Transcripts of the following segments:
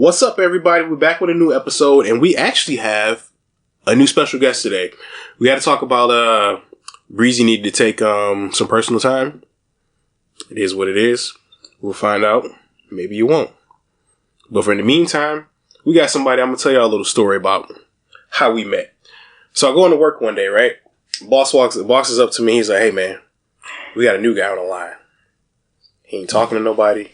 What's up, everybody? We're back with a new episode, and we actually have a new special guest today. We got to talk about Breezy needed to take some personal time. It is what it is. We'll find out. Maybe you won't. But for in the meantime, we got somebody. I'm gonna tell y'all a little story about how we met. So I go into work one day, right? Boss is up to me. He's like, "Hey, man, we got a new guy on the line. He ain't talking to nobody.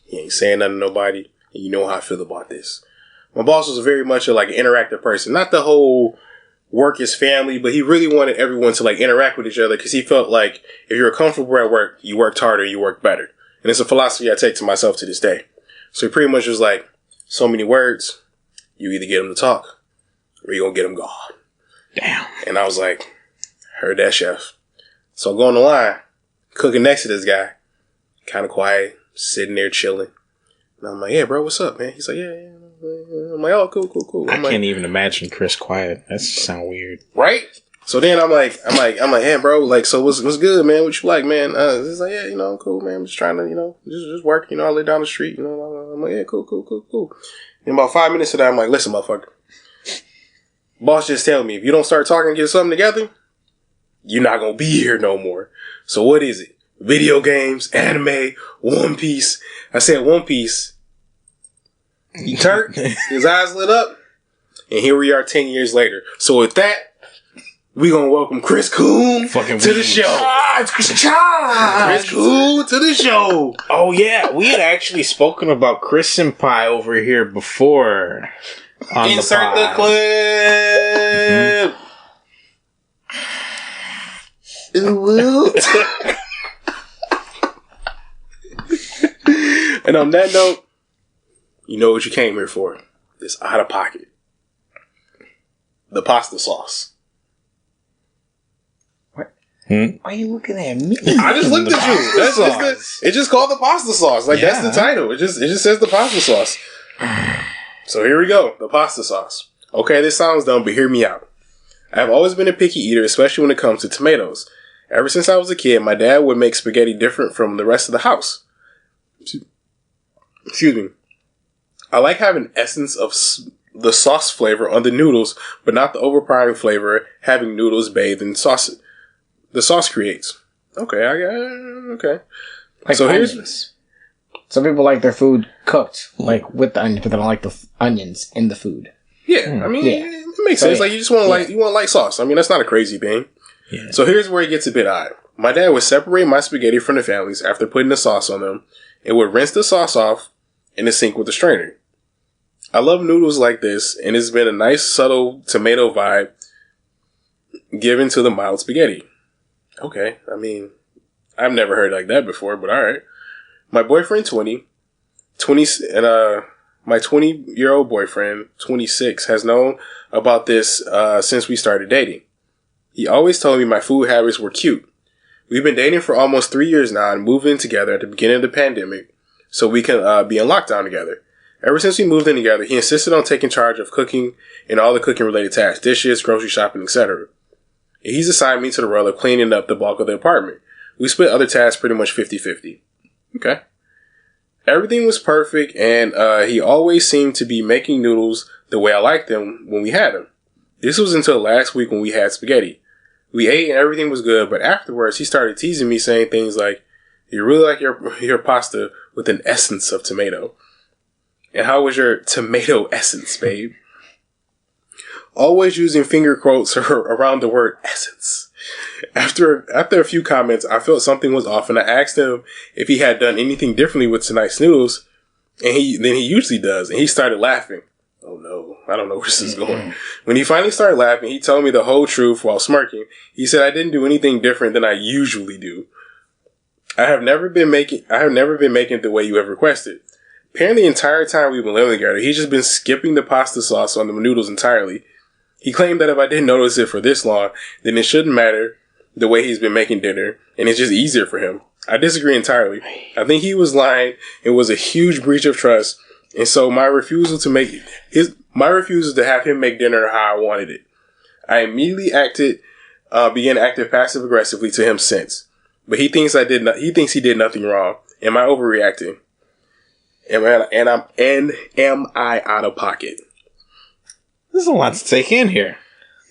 He ain't saying nothing to nobody. And you know how I feel about this." My boss was very much an interactive person. Not the whole work is family, but he really wanted everyone to interact with each other because he felt like if you're comfortable at work, you worked harder, you worked better. And it's a philosophy I take to myself to this day. So he pretty much was like, so many words, you either get them to talk or you're going to get them gone. Damn. And I was like, heard that, chef. So I go on the line, cooking next to this guy, kind of quiet, sitting there chilling. And I'm like, "Yeah, bro, what's up, man?" He's like, yeah. I'm like, "Oh, cool. I can't even imagine Chris quiet. That sound weird. Right? So then I'm like, "Hey, bro, so what's good, man? What you like, man?" He's like, "Yeah, I'm cool, man. I'm just trying to, just work. I live down the street, I'm like, "Yeah, cool. And about 5 minutes of that, I'm like, "Listen, motherfucker. Boss just tell me, if you don't start talking and get something together, you're not going to be here no more. So what is it? Video games, anime, One Piece." I said One Piece. He turned, his eyes lit up, and here we are 10 years later. So with that, we gonna welcome Chris Coon to the show. It's Chris Charge. Chris Coon to the show. Oh yeah, we had actually spoken about Chris Senpai over here before. Insert the clip. And on that note, you know what you came here for. This OUTTA POCKET. The pasta sauce. What? Why are you looking at me? I just looked at you. It's just called the pasta sauce. That's the title. It just says the pasta sauce. So here we go. The pasta sauce. Okay, this sounds dumb, but hear me out. I have always been a picky eater, especially when it comes to tomatoes. Ever since I was a kid, my dad would make spaghetti different from the rest of the house. Excuse me. I like having essence of the sauce flavor on the noodles, but not the overpowering flavor having noodles bathed in sauce. The sauce creates. Okay, okay. So onions. Some people like their food cooked, with the onions, but they don't like the onions in the food. Yeah, it makes sense. You just want you want light sauce. That's not a crazy thing. Yeah. So here's where it gets a bit odd. My dad would separate my spaghetti from the families after putting the sauce on them, and would rinse the sauce off in the sink with a strainer. I love noodles like this, and it's been a nice, subtle tomato vibe given to the mild spaghetti. Okay, I've never heard like that before, but alright. My boyfriend, 20, and my 20-year-old boyfriend, 26, has known about this since we started dating. He always told me my food habits were cute. We've been dating for almost 3 years now and moved in together at the beginning of the pandemic so we can be in lockdown together. Ever since we moved in together, he insisted on taking charge of cooking and all the cooking-related tasks, dishes, grocery shopping, etc. He's assigned me to the role of cleaning up the bulk of the apartment. We split other tasks pretty much 50-50. Okay. Everything was perfect, and he always seemed to be making noodles the way I liked them when we had them. This was until last week when we had spaghetti. We ate and everything was good, but afterwards he started teasing me, saying things like, "You really like your pasta with an essence of tomato. And how was your tomato essence, babe?" Always using finger quotes around the word essence. After a few comments, I felt something was off, and I asked him if he had done anything differently with tonight's noodles, and he usually does, and he started laughing. Oh no, I don't know where this is going. When he finally started laughing, he told me the whole truth while smirking. He said I didn't do anything different than I usually do. I have never been making it the way you have requested. Apparently, the entire time we've been living together, he's just been skipping the pasta sauce on the noodles entirely. He claimed that if I didn't notice it for this long, then it shouldn't matter the way he's been making dinner, and it's just easier for him. I disagree entirely. I think he was lying. It was a huge breach of trust, and so my refusal to have him make dinner how I wanted it. I immediately began acting passive aggressively to him since, but he thinks he did nothing wrong. Am I overreacting? Am I out of pocket? There's a lot to take in here.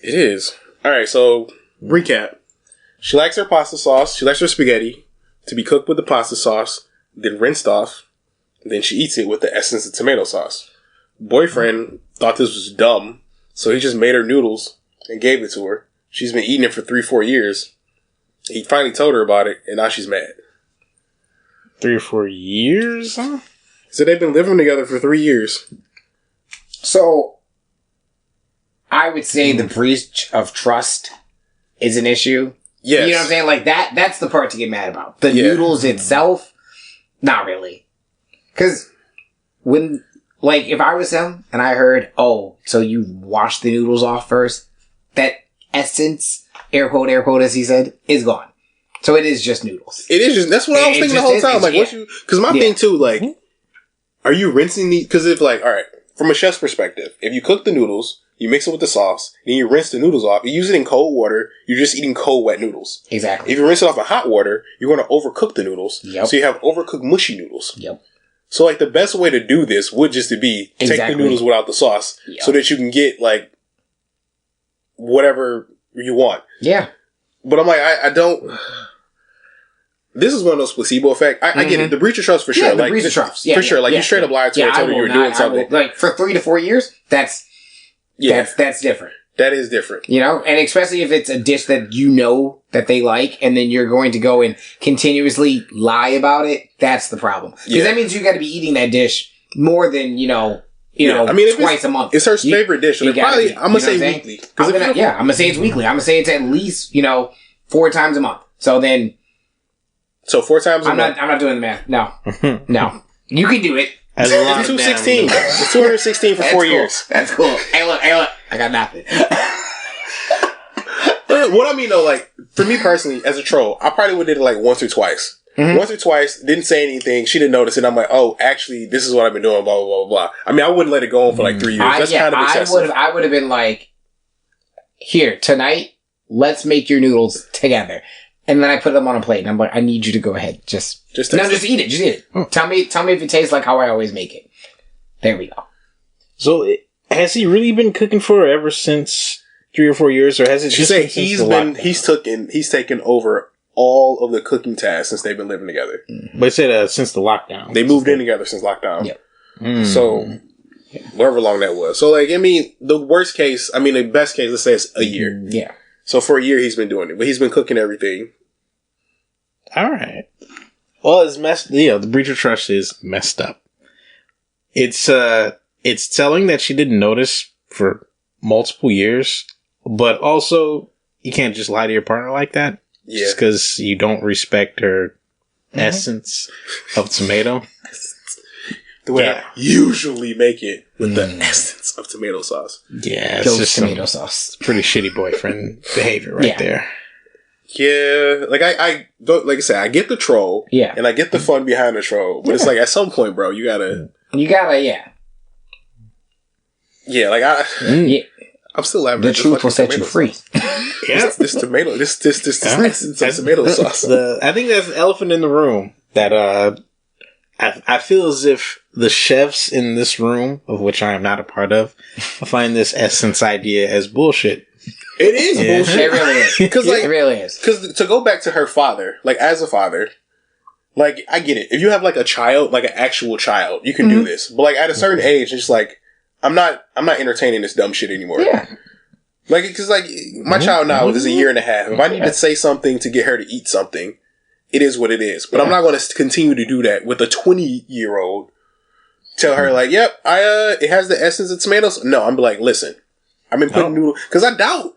It is. All right, so recap. She likes her pasta sauce. She likes her spaghetti to be cooked with the pasta sauce, then rinsed off. Then she eats it with the essence of tomato sauce. Boyfriend thought this was dumb, so he just made her noodles and gave it to her. She's been eating it for 3-4 years. He finally told her about it, and now she's mad. 3 or 4 years? Huh? So they've been living together for 3 years. So, I would say the breach of trust is an issue. Yes. You know what I'm saying? Like, that's the part to get mad about. The noodles itself, not really. Because when, like, if I was him and I heard, oh, so you washed the noodles off first, that essence, air quote, as he said, is gone. So it is just noodles. It is just, that's what I was thinking the whole time. Like, because my thing too, like, are you rinsing these? Because if, like, all right, from a chef's perspective, if you cook the noodles, you mix it with the sauce, then you rinse the noodles off. You use it in cold water, you're just eating cold, wet noodles. Exactly. If you rinse it off in hot water, you're going to overcook the noodles. Yep. So you have overcooked mushy noodles. Yep. So, like, the best way to do this would just to be take the noodles without the sauce so that you can get, like, whatever you want. Yeah. But I'm like, I don't... This is one of those placebo effect. I get it. The breach of trust for sure. Yeah, the like, breach of trust. For sure. Like, you straight up lied to her and told her you were doing something. Like, for 3 to 4 years, that's different. That is different. You know? And especially if it's a dish that you know that they like, and then you're going to go and continuously lie about it, that's the problem. Because that means you got to be eating that dish more than, I mean, twice a month. It's her favorite dish. So probably, I'm going to say weekly. I'm going to say it's weekly. I'm going to say it's at least, 4 times a month. So then... So 4 times a month? I'm not doing the math. No. No. You can do it. It's 216. It's 216 for 4 years. That's cool. Hey, look. I got nothing. What I mean, though, like, for me personally, as a troll, I probably would have did it like once or twice. Mm-hmm. Once or twice, didn't say anything. She didn't notice it. I'm like, oh, actually, this is what I've been doing, blah, blah, blah, blah. I mean, I wouldn't let it go on for like 3 years. That's kind of excessive. I would have been like, here, tonight, let's make your noodles together. And then I put them on a plate, and I'm like, I need you to go ahead. Just eat it. Just eat it. Oh. Tell me if it tastes like how I always make it. There we go. So, has he really been cooking for her ever since 3 or 4 years, or has it just been he's taken over all of the cooking tasks since they've been living together. Mm-hmm. But it said since the lockdown. They moved in together since lockdown. Yep. So, however long that was. So, like, I mean, the best case, let's say it's a year. Yeah. So for a year he's been doing it, but he's been cooking everything. All right. Well, it's messed. The breach of trust is messed up. It's telling that she didn't notice for multiple years, but also you can't just lie to your partner like that. Yeah. Just because you don't respect her essence of tomato. The way I usually make it with the essence of tomato sauce. Yeah, it's just tomato sauce. Pretty shitty boyfriend behavior right there. Yeah, like I don't, like I said, I get the troll, and I get the fun behind the troll, but it's like at some point, bro, you gotta, I'm still laughing. The truth will set you free. Yeah, this essence of tomato sauce. I think that's the elephant in the room that I feel as if the chefs in this room, of which I am not a part of, find this essence idea as bullshit. It is bullshit. It really is. It really is. Because to go back to her father, like as a father, like I get it. If you have like a child, like an actual child, you can do this. But like at a certain age, it's like I'm not entertaining this dumb shit anymore. Yeah. Like because like my child now is a year and a half. If I need to say something to get her to eat something, it is what it is. But I'm not going to continue to do that with a 20-year-old. Tell her like, yep, it has the essence of tomatoes. No, I'm like, listen, I've been putting noodles because I doubt.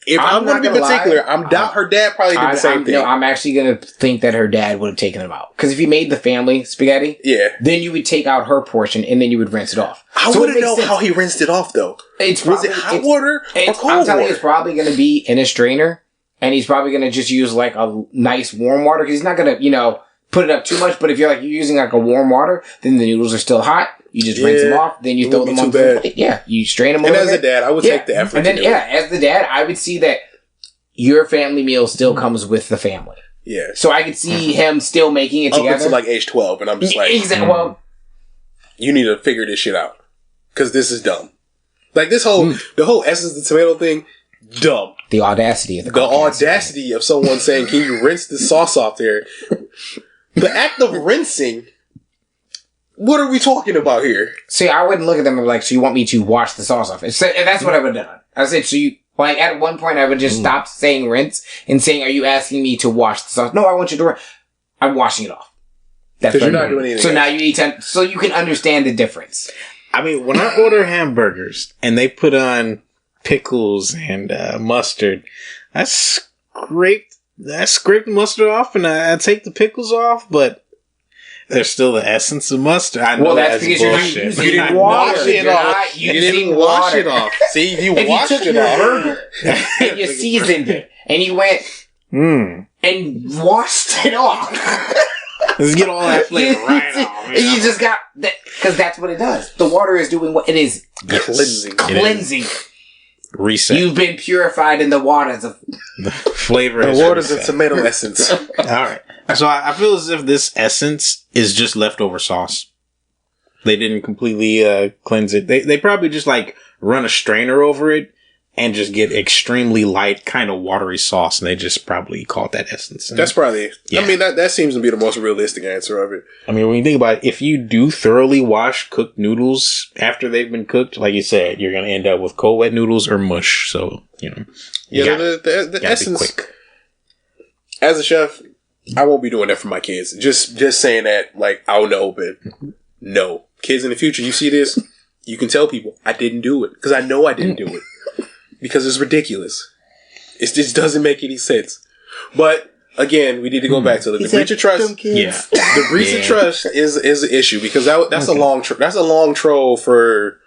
If I'm going to be particular, doubt her dad probably did the same thing. No, I'm actually going to think that her dad would have taken them out. Because if you made the family spaghetti, then you would take out her portion and then you would rinse it off. I wouldn't know how he rinsed it off though. Was it hot water or cold water? I'm telling you, it's probably going to be in a strainer. And he's probably going to just use like a nice warm water because he's not going to, put it up too much. But if you're using like a warm water, then the noodles are still hot. You just rinse them off. Then you throw them on the plate. Yeah. You strain them. And as a dad, I would take the effort. And then, as the dad, I would see that your family meal still comes with the family. Yeah. So I could see him still making it together. Up until like age 12. And I'm just like. Exactly. Well, you need to figure this shit out. Because this is dumb. Like, the whole essence of the tomato thing, dumb. The audacity of the audacity of someone saying, can you rinse the sauce off there? The act of rinsing, what are we talking about here? See, I wouldn't look at them and be like, so you want me to wash the sauce off? And that's what I would have done. I said, so you, like, at one point I would just stop saying rinse and saying, are you asking me to wash the sauce? No, I want you to rinse. I'm washing it off. That's what you're not doing anything. So now you need to, so you can understand the difference. I mean, when I order hamburgers and they put on pickles and mustard, I scrape the mustard off and I take the pickles off, but there's still the essence of mustard. I know that's because bullshit. You're not using water. You didn't wash it off. See, if you washed it off and you seasoned it and you went and washed it off. Let's get all that flavor right off. You just got that, because that's what it does. The water is doing what it is. Cleansing. Reset. You've been purified in the waters of the flavor. The waters of tomato essence. All right. So I feel as if this essence is just leftover sauce. They didn't completely cleanse it. They probably just like run a strainer over it and just get extremely light, kind of watery sauce, and they just probably call it that essence. That's probably. Yeah. I mean, that seems to be the most realistic answer of it. I mean, when you think about it, if you do thoroughly wash cooked noodles after they've been cooked, like you said, you're going to end up with cold wet noodles or mush. So, you know, the essence. Quick. As a chef, I won't be doing that for my kids. Just saying that, like, out in the open. No, kids in the future, you see this, you can tell people I didn't do it because I know I didn't do it. Because it's ridiculous. It just doesn't make any sense. But again, we need to go back to the breach of trust. Yeah, the breach of trust is an issue because that's a long troll for,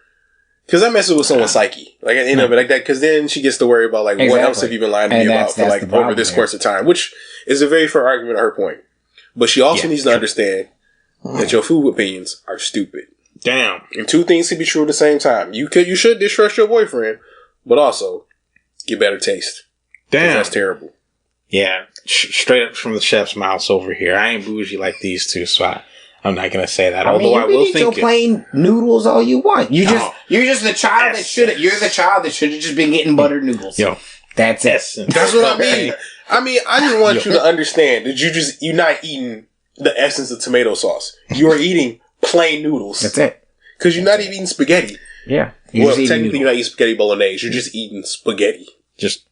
because that messes with someone's psyche. Like at the end of it, like that, because then she gets to worry about like what else have you been lying to me about for like over this course of time, which is a very fair argument on her point. But she also needs to understand that your food opinions are stupid. Damn. And two things can be true at the same time. You should distrust your boyfriend. But also, get better taste. Damn. That's terrible. Yeah. Straight up from the chef's mouth over here. I ain't bougie like these two, so I'm not going to say that. Although I will think your plain noodles all you want. You're just the child that should have. You're the child that should have just been getting buttered noodles. Yo. That's it. That's what I mean. I just want you to understand that you're not eating the essence of tomato sauce. You are eating plain noodles. That's it. Because you're not even eating spaghetti. Yeah. Well, technically you're not eating spaghetti bolognese. You're just eating spaghetti. Just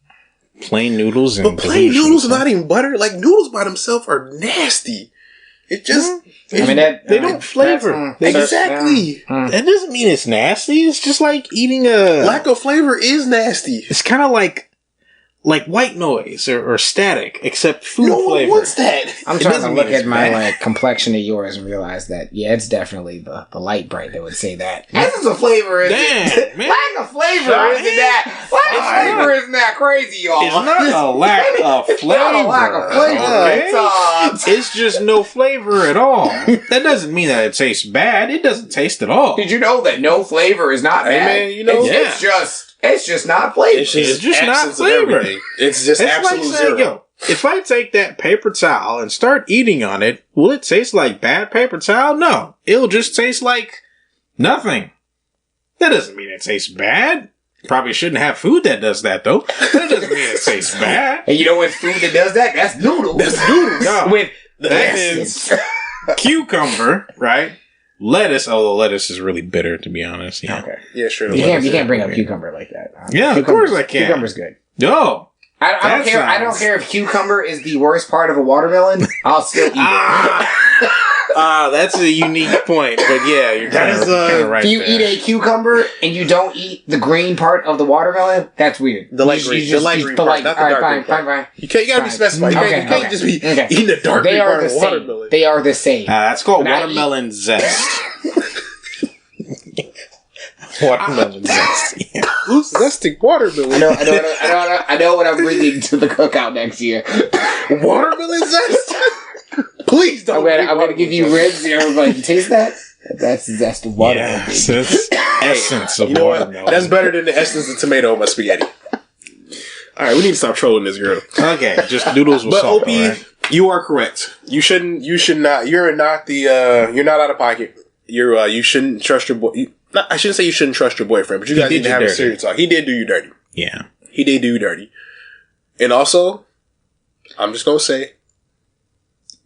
plain noodles. But plain noodles are not even butter. Like, noodles by themselves are nasty. It just... they don't flavor. Exactly. That doesn't mean it's nasty. It's just like eating a... Lack of flavor is nasty. It's kind of like white noise or static, except food flavor. No one wants that. I'm trying to look at my like complexion of yours and realize that it's definitely the light bright that would say that. Essence of flavor is lack of flavor isn't that? Lack of flavor isn't that crazy, y'all? It's not a lack of flavor. It's not a lack of flavor. Okay? It's just no flavor at all. That doesn't mean that it tastes bad. It doesn't taste at all. Did you know that no flavor is not bad? Man, you know, It's just not flavor. It's just not flavor. It's just absolute like saying, zero. If I take that paper towel and start eating on it, will it taste like bad paper towel? No. It'll just taste like nothing. That doesn't mean it tastes bad. Probably shouldn't have food that does that, though. That doesn't mean it tastes bad. And you know what food that does that? That's noodles. That's noodles. No. That is cucumber, right? Lettuce, although lettuce is really bitter, to be honest. Yeah. Okay. Yeah, sure. You can't bring up cucumber like that. Yeah, of course I can. Cucumber's good. No. I don't care if cucumber is the worst part of a watermelon. I'll still eat it. That's a unique point, but yeah, you're kind of right. If you eat a cucumber and you don't eat the green part of the watermelon, that's weird. The light green part, not the dark green part. You gotta be specified. You can't just be eating the dark green part of the watermelon. They are the same. That's called watermelon zest. Watermelon zest. Yeah. Who's zesting watermelon? I know what I'm bringing to the cookout next year. Watermelon zest? Please don't. I'm gonna give you ribs and everybody taste that. That's the zest of watermelon. Yes, it's essence of watermelon. That's better than the essence of tomato in my spaghetti. Alright, we need to stop trolling this girl. Okay, just noodles with salt. But OP, you are correct. You're not out of pocket. you shouldn't trust your boy. I shouldn't say you shouldn't trust your boyfriend, but you guys need to have a serious talk. He did do you dirty. Yeah. He did do you dirty. And also, I'm just gonna say,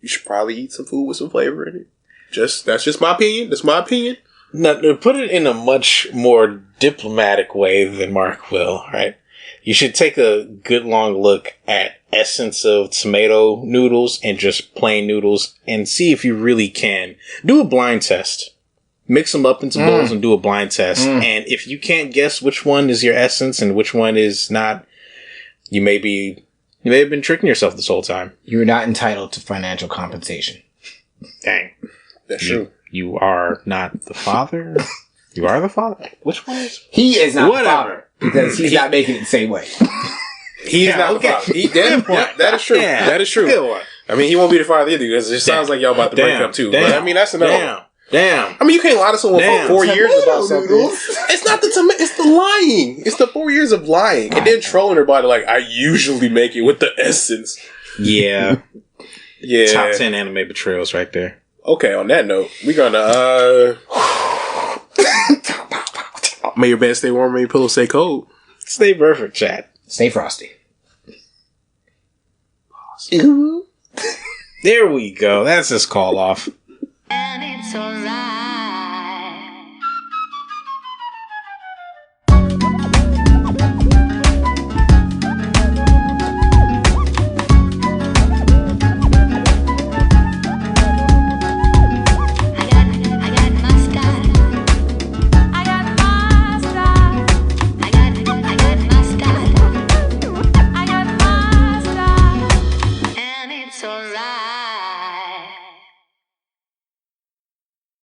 you should probably eat some food with some flavor in it. That's just my opinion. That's my opinion. Now, to put it in a much more diplomatic way than Mark will, right? You should take a good long look at essence of tomato noodles and just plain noodles and see if you really can. Do a blind test. Mix them up into bowls and do a blind test. And if you can't guess which one is your essence and which one is not, you may have been tricking yourself this whole time. You're not entitled to financial compensation. Dang. That's true. You are not the father? You are the father? Which one is? He is not the father. Because he's not making it the same way. He's not the father. That is true. Yeah. That is true. I mean, he won't be the father either because it sounds like y'all about to break up too. But I mean, that's another. Damn. I mean, you can't lie to someone for 4 years about something. It's not it's the lying. It's the 4 years of lying. And then trolling her body like, I usually make it with the essence. Yeah. Yeah. Top 10 anime betrayals right there. Okay, on that note, we're gonna, may your bed stay warm, may your pillow stay cold. Stay perfect, chat. Stay frosty. There we go. That's his call off. And it's alright.